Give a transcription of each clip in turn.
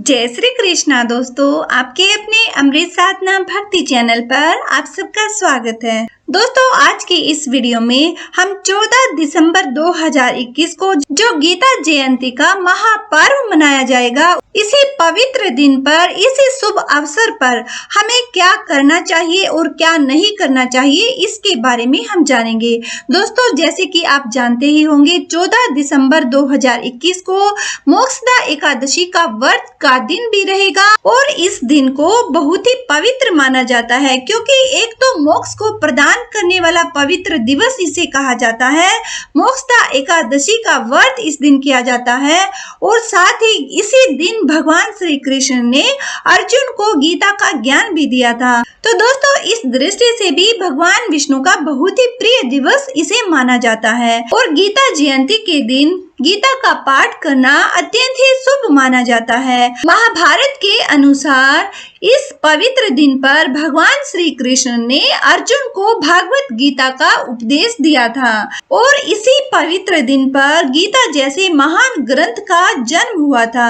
जय श्री कृष्णा दोस्तों, आपके अपने अमृत साधना भक्ति चैनल पर आप सबका स्वागत है। दोस्तों, आज की इस वीडियो में हम 14 दिसंबर 2021 को जो गीता जयंती का महापर्व मनाया जाएगा, इसी पवित्र दिन पर, इसी शुभ अवसर पर हमें क्या करना चाहिए और क्या नहीं करना चाहिए, इसके बारे में हम जानेंगे। दोस्तों, जैसे कि आप जानते ही होंगे, 14 दिसंबर 2021 को मोक्षदा एकादशी का व्रत का दिन भी रहेगा और इस दिन को बहुत ही पवित्र माना जाता है, क्योंकि एक तो मोक्ष को प्रदान करने वाला पवित्र दिवस इसे कहा जाता है। मोक्षदा एकादशी का व्रत इस दिन किया जाता है और साथ ही इसी दिन भगवान श्री कृष्ण ने अर्जुन को गीता का ज्ञान भी दिया था। तो दोस्तों, इस दृष्टि से भी भगवान विष्णु का बहुत ही प्रिय दिवस इसे माना जाता है और गीता जयंती के दिन गीता का पाठ करना अत्यंत ही शुभ माना जाता है। महाभारत के अनुसार इस पवित्र दिन पर भगवान श्री कृष्ण ने अर्जुन को भागवत गीता का उपदेश दिया था और इसी पवित्र दिन पर गीता जैसे महान ग्रंथ का जन्म हुआ था।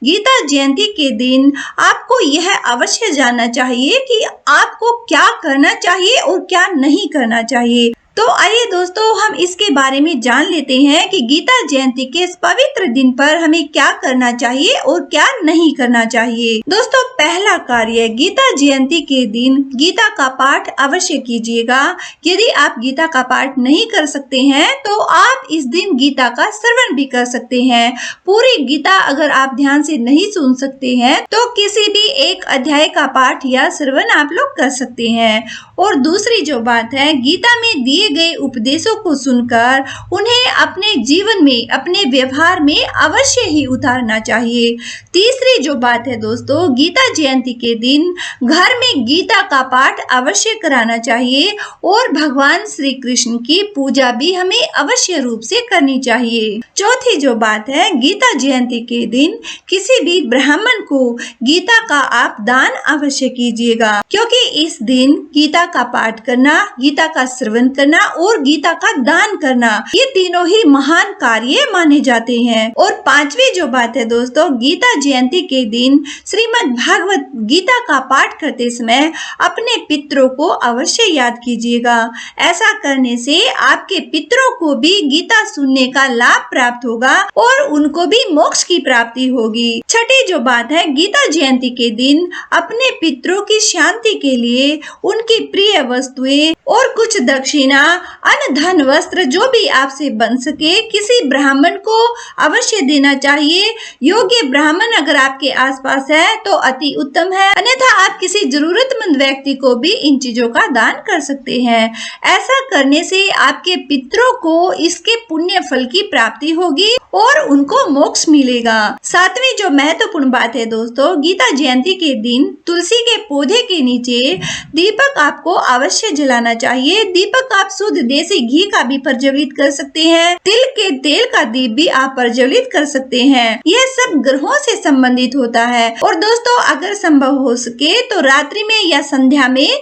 गीता जयंती के दिन आपको यह अवश्य जानना चाहिए कि आपको क्या करना चाहिए और क्या नहीं करना चाहिए। तो आइए दोस्तों, हम इसके बारे में जान लेते हैं कि गीता जयंती के इस पवित्र दिन पर हमें क्या करना चाहिए और क्या नहीं करना चाहिए। दोस्तों, पहला कार्य, गीता जयंती के दिन गीता का पाठ अवश्य कीजिएगा। यदि आप गीता का पाठ नहीं कर सकते हैं तो आप इस दिन गीता का श्रवण भी कर सकते हैं। पूरी गीता अगर आप ध्यान से नहीं सुन सकते हैं तो किसी भी एक अध्याय का पाठ या श्रवण आप लोग कर सकते हैं। और दूसरी जो बात है, गीता में दिए गए उपदेशों को सुनकर उन्हें अपने जीवन में, अपने व्यवहार में अवश्य ही उतारना चाहिए। तीसरी जो बात है दोस्तों, गीता जयंती के दिन घर में गीता का पाठ अवश्य कराना चाहिए और भगवान श्री कृष्ण की पूजा भी हमें अवश्य रूप से करनी चाहिए। चौथी जो बात है, गीता जयंती के दिन किसी भी ब्राह्मण को गीता का आप दान अवश्य कीजिएगा, क्योंकि इस दिन गीता का पाठ करना, गीता का श्रवण करना और गीता का दान करना, ये तीनों ही महान कार्य माने जाते हैं। और पांचवी जो बात है दोस्तों, गीता जयंती के दिन श्रीमद् भागवत गीता का पाठ करते समय अपने पितरों को अवश्य याद कीजिएगा। ऐसा करने से आपके पितरों को भी गीता सुनने का लाभ प्राप्त होगा और उनको भी मोक्ष की प्राप्ति होगी। छठी जो बात है, गीता जयंती के दिन अपने पितरों की शांति के लिए उनकी प्रिय वस्तुएं और कुछ दक्षिणा, अन्न, धन, वस्त्र जो भी आपसे बन सके किसी ब्राह्मण को अवश्य देना चाहिए। योग्य ब्राह्मण अगर आपके आसपास है तो अति उत्तम है, अन्यथा आप किसी जरूरतमंद व्यक्ति को भी इन चीजों का दान कर सकते हैं। ऐसा करने से आपके पितरों को इसके पुण्य फल की प्राप्ति होगी और उनको मोक्ष मिलेगा। सातवीं जो महत्वपूर्ण बात है दोस्तों, गीता जयंती के दिन तुलसी के पौधे के नीचे दीपक आपको अवश्य जलाना चाहिए। दीपक आप शुद्ध देसी घी का भी प्रज्वलित कर सकते हैं, तिल के तेल का दीप भी आप प्रज्वलित कर सकते हैं। यह सब ग्रहों से संबंधित होता है और दोस्तों, अगर संभव हो सके तो रात्रि में या संध्या में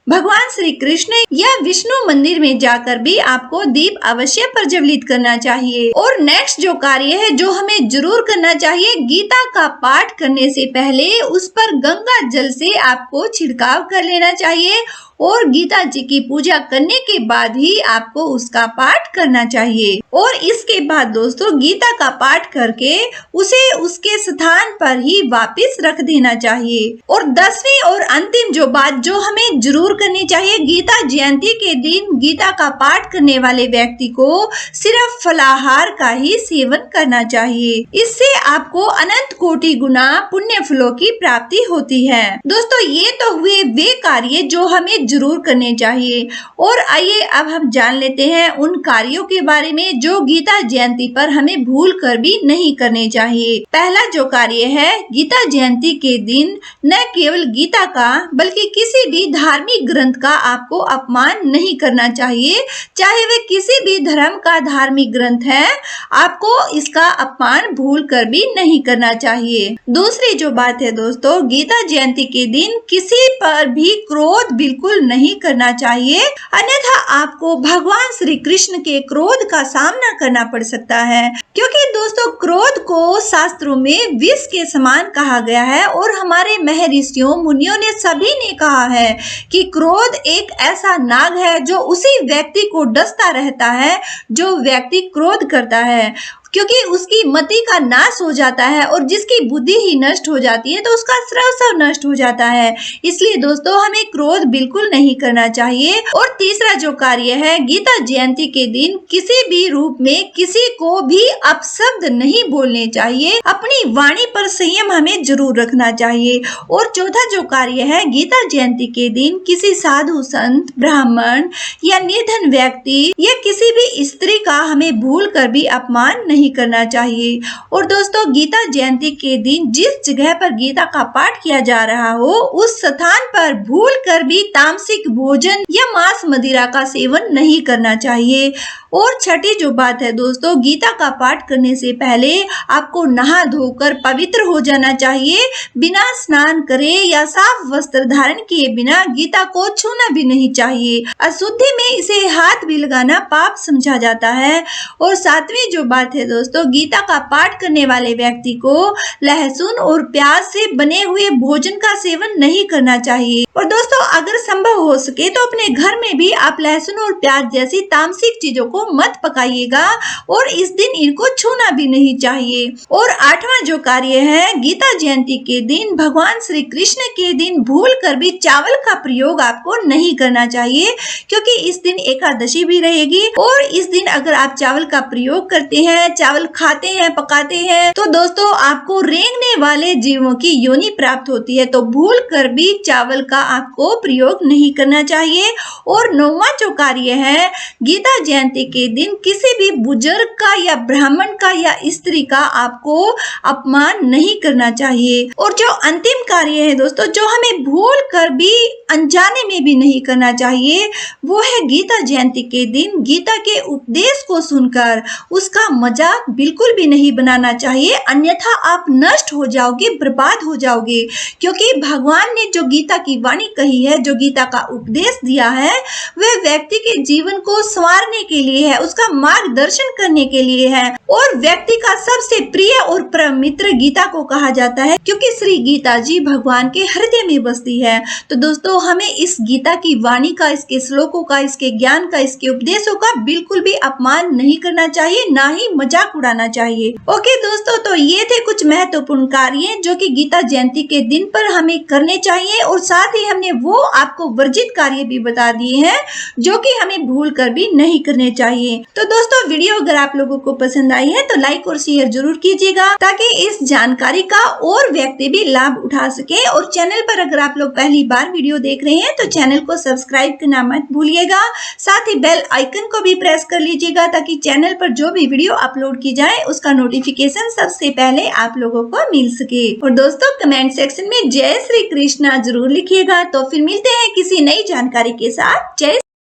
भगवान श्री कृष्ण या विष्णु मंदिर में जाकर भी आपको दीप अवश्य प्रज्वलित करना चाहिए। और नेक्स्ट जो कार्य है जो हमें जरूर करना चाहिए, गीता का पाठ करने से पहले उस पर गंगा जल से आपको छिड़काव कर लेना चाहिए और गीता जी की पूजा करने के बाद ही आपको उसका पाठ करना चाहिए। और इसके बाद दोस्तों, गीता का पाठ करके उसे उसके स्थान पर ही वापस रख देना चाहिए। और 10वीं और अंतिम जो बात जो हमें जरूर करनी चाहिए, गीता जयंती के दिन गीता का पाठ करने वाले व्यक्ति को सिर्फ फलाहार का ही सेवन करना चाहिए। इससे आपको अनंत कोटि गुना पुण्य फलों की प्राप्ति होती है। दोस्तों, ये तो हुए वे कार्य जो हमें जरूर करने चाहिए। और आइए अब हम जान लेते हैं उन कार्यों के बारे में जो गीता जयंती पर हमें भूल कर भी नहीं करने चाहिए। पहला जो कार्य है, गीता जयंती के दिन न केवल गीता का बल्कि किसी भी धार्मिक ग्रंथ का आपको अपमान नहीं करना चाहिए। चाहे वे किसी भी धर्म का धार्मिक ग्रंथ है, आपको इसका अपमान भूल कर भी नहीं करना चाहिए। दूसरी जो बात है दोस्तों, गीता जयंती के दिन किसी पर भी क्रोध बिल्कुल नहीं करना चाहिए, अन्यथा आपको भगवान श्री कृष्ण के क्रोध का सामना करना पड़ सकता है। क्योंकि दोस्तों क्रोध को शास्त्रों में विष के समान कहा गया है और हमारे महर्षियों मुनियों ने सभी ने कहा है कि क्रोध एक ऐसा नाग है जो उसी व्यक्ति को डसता रहता है जो व्यक्ति क्रोध करता है, क्योंकि उसकी मति का नाश हो जाता है और जिसकी बुद्धि ही नष्ट हो जाती है तो उसका सर्वस्व नष्ट हो जाता है। इसलिए दोस्तों हमें क्रोध बिल्कुल नहीं करना चाहिए। और तीसरा जो कार्य है, गीता जयंती के दिन किसी भी रूप में किसी को भी अपशब्द नहीं बोलने चाहिए। अपनी वाणी पर संयम हमें जरूर रखना चाहिए। और चौथा जो कार्य है, गीता जयंती के दिन किसी साधु संत, ब्राह्मण या निर्धन व्यक्ति या किसी भी स्त्री का हमें भूल कर भी अपमान नहीं करना चाहिए। और दोस्तों गीता जयंती के दिन जिस जगह पर गीता का पाठ किया जा रहा हो उस स्थान पर भूल कर भी तामसिक भोजन या मांस मदिरा का सेवन नहीं करना चाहिए। और छठी जो बात है दोस्तों, गीता का पाठ करने से पहले आपको नहा धोकर पवित्र हो जाना चाहिए। बिना स्नान करे या साफ वस्त्र धारण किए बिना गीता को छूना भी नहीं चाहिए। अशुद्धि में इसे हाथ भी लगाना पाप समझा जाता है। और सातवीं जो बात है दोस्तों, गीता का पाठ करने वाले व्यक्ति को लहसुन और प्याज से बने हुए भोजन का सेवन नहीं करना चाहिए। और दोस्तों अगर संभव हो सके तो अपने घर में भी आप लहसुन और प्याज जैसी तामसिक चीजों को मत पकाइएगा और इस दिन इनको छूना भी नहीं चाहिए। और आठवां जो कार्य है, गीता जयंती के दिन भगवान श्री कृष्ण के दिन भूल कर भी चावल का प्रयोग आपको नहीं करना चाहिए, क्योंकि इस दिन एकादशी भी रहेगी। और इस दिन अगर आप चावल का प्रयोग करते हैं, चावल खाते हैं, पकाते हैं, तो दोस्तों आपको रेंगने वाले जीवों की योनि प्राप्त होती है। तो भूल कर भी चावल का आपको प्रयोग नहीं करना चाहिए। और नौवां जो कार्य है, गीता जयंती के दिन किसी भी बुजुर्ग का या ब्राह्मण का या स्त्री का आपको अपमान नहीं करना चाहिए। और जो अंतिम कार्य है दोस्तों, जो हमें भूल कर भी अनजाने में भी नहीं करना चाहिए, वो है गीता जयंती के दिन गीता के उपदेश को सुनकर उसका मजाक बिल्कुल भी नहीं बनाना चाहिए, अन्यथा आप नष्ट हो जाओगे, बर्बाद हो जाओगे। क्योंकि भगवान ने जो गीता की वाणी कही है, जो गीता का उपदेश दिया है, वह व्यक्ति के जीवन को संवारने के लिए है, उसका मार्गदर्शन करने के लिए है। और व्यक्ति का सबसे प्रिय और परम मित्र गीता को कहा जाता है, क्योंकि श्री गीता जी भगवान के हृदय में बसती है। तो दोस्तों हमें इस गीता की वाणी का, इसके श्लोकों का, इसके ज्ञान का, इसके उपदेशों का बिल्कुल भी अपमान नहीं करना चाहिए, ना ही मजाक उड़ाना चाहिए। ओके दोस्तों, तो ये थे कुछ महत्वपूर्ण कार्य जो कि गीता जयंती के दिन पर हमें करने चाहिए। और साथ ही हमने वो आपको वर्जित कार्य भी बता दिए हैं जो कि हमें भूल कर भी नहीं करने चाहिए। तो दोस्तों वीडियो अगर आप लोगों को पसंद आई है तो लाइक और शेयर जरूर कीजिएगा, ताकि इस जानकारी का और व्यक्ति भी लाभ उठा सके। और चैनल पर अगर आप लोग पहली बार वीडियो देख रहे हैं तो चैनल को सब्सक्राइब करना मत भूलिएगा। साथ ही बेल आइकन को भी प्रेस कर लीजिएगा, ताकि चैनल पर जो भी वीडियो अपलोड की जाए उसका नोटिफिकेशन सबसे पहले आप लोगों को मिल सके। और दोस्तों कमेंट सेक्शन में जय श्री कृष्णा जरूर लिखिएगा। तो फिर मिलते हैं किसी नई जानकारी के साथ। जय